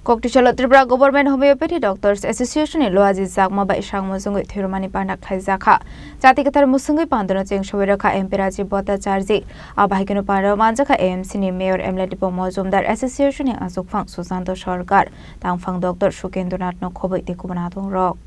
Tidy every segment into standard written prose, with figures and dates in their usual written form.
Koktichalo Tripura Government Homeopathy Doctors Association in Loazi Zakma by Shangmosung Thirumani Panak Kaizaka. Jatikatar Musungi Pandana Ching Showeraka Emperaji Bota Charzi, Abahikano Paro Manjaka AMC Mayor Emletipo Mozum that Association in Azukfang Susanto Shorgar, Tangfang Doctor Shukendonat no Kobe de Kubanatong Rock.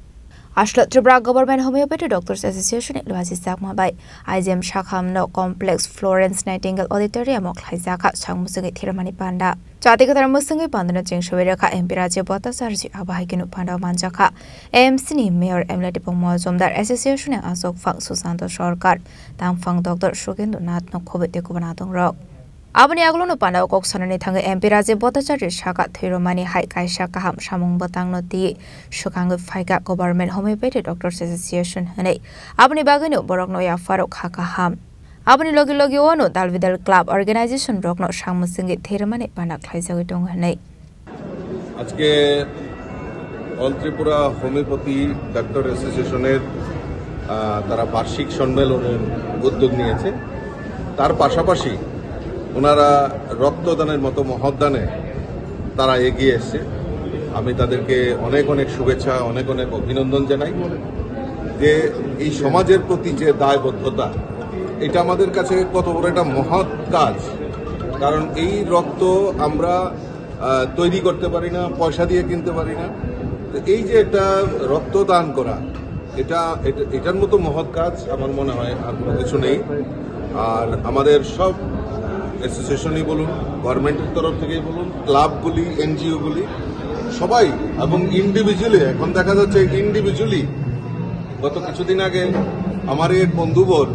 Ashlat Tripura Government Homeopathy Doctors Association in Loazi Zakma by IGM Shakham no Complex Florence Nightingale Auditorium of Kaizaka Shangmusungi Thirumani Panda. Jatikatar Musungi Pandana Ching Showeraka Emperaji Bota Charzi, Abahikano Panda Manjaka AMC Mayor Emletipo Mozum that Association in Azukfang Susanto Shorgar, Tangfang Doctor Shukendonat no Kobe de Kubanatong Rock. Abani aglono panda kok sanani thanga empiraje botachari shaka thiromani hai kai shaka ham samung batang noti shukang phaika government homeopathy doctors association hane abani bagino borokno ya farok haka ham abani logi logi ono dalvidal club organization rokno sammusingi thiromani panda khlaijagi tong hane ajke all Tripura homeopathy doctor association এর তারা বার্ষিক সম্মেলনের উদ্যোগ নিয়েছে তার পাশাপাশি ওনারা রক্তদানের মতো মহৎদানে তারা এগিয়ে এসেছে আমি তাদেরকে অনেক অনেক শুভেচ্ছা অনেক অনেক অভিনন্দন জানাই যে এই সমাজের প্রতি যে দায়বদ্ধতা এটা আমাদের কাছে কত বড় একটা মহৎ কাজ কারণ এই রক্ত আমরা তৈরি করতে পারি না পয়সা দিয়ে কিনতে পারি না এই যে একটা রক্তদান করা এটার মতো মহৎ কাজ আমার মনে হয় আর কোনো কিছু নেই আর আমাদের সব অ্যাসোসিয়েশনই বলুন গভর্নমেন্টের তরফ থেকেই বলুন ক্লাবগুলি এনজিওগুলি সবাই এবং ইন্ডিভিজুয়ালি এখন দেখা যাচ্ছে ইন্ডিভিজুয়ালি গত কিছুদিন আগে আমার এক বন্ধুবর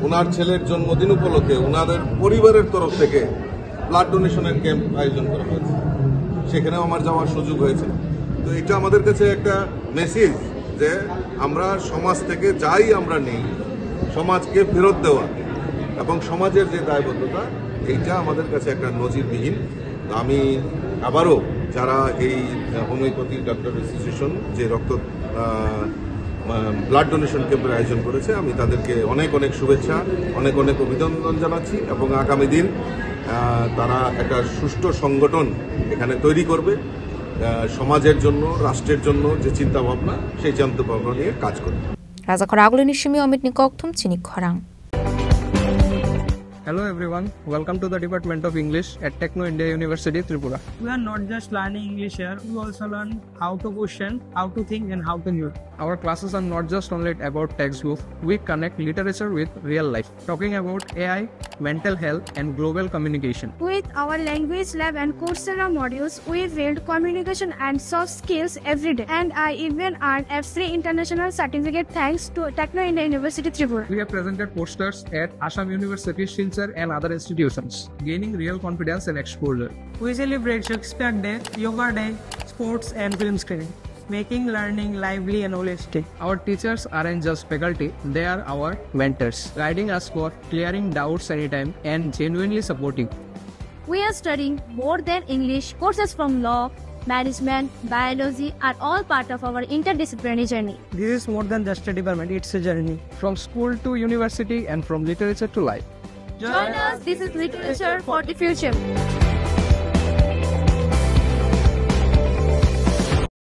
ওনার ছেলের জন্মদিন উপলক্ষে ওনাদের পরিবারের তরফ থেকে ব্লাড ডোনেশনের ক্যাম্প আয়োজন করা হয়েছে সেখানেও আমার যাওয়ার সুযোগ হয়েছে তো এটা আমাদের কাছে একটা মেসেজ যে আমরা সমাজ থেকে যাই আমরা নেই সমাজকে ফেরত দেওয়া এবং সমাজের যে দায়বদ্ধতা এইটা আমাদের কাছে একটা নজিরবিহীন আমি আবারও যারা এই হোমিওপ্যাথি ডক্টর অ্যাসোসিয়েশন যে রক্ত ব্লাড ডোনেশন ক্যাম্পের আয়োজন করেছে আমি তাদেরকে অনেক অনেক শুভেচ্ছা অনেক অনেক অভিনন্দন জানাচ্ছি এবং আগামী দিন তারা একটা সুষ্ঠু সংগঠন এখানে তৈরি করবে সমাজের জন্য রাষ্ট্রের জন্য যে চিন্তা ভাবনা সেই চিন্তা ভাবনা নিয়ে কাজ করবে রাজাখরা আগুলিনি সিমি অমিত নিকথম চিনি খরাং Hello everyone, welcome to the Department of English at Techno India University, Tripura. We are not just learning English here, we also learn how to question, how to think and how to use. Our classes are not just only about textbook, we connect literature with real life, talking about AI, mental health and global communication. With our language lab and Coursera modules, we build communication and soft skills every day. And I even earned a free international certificate thanks to Techno India University, Tripura. We have presented posters at Assam University, Silchar and other institutions, gaining real confidence and exposure. We celebrate Shakespeare Day, Yoga Day, sports and film screening, making learning lively and holistic. Our teachers aren't just faculty, they are our mentors, guiding us for clearing doubts anytime and genuinely supporting. We are studying more than English. Courses from law, management, biology are all part of our interdisciplinary journey. This is more than just a department, it's a journey. From school to university and from literature to life. Join us, this is Literature for the Future.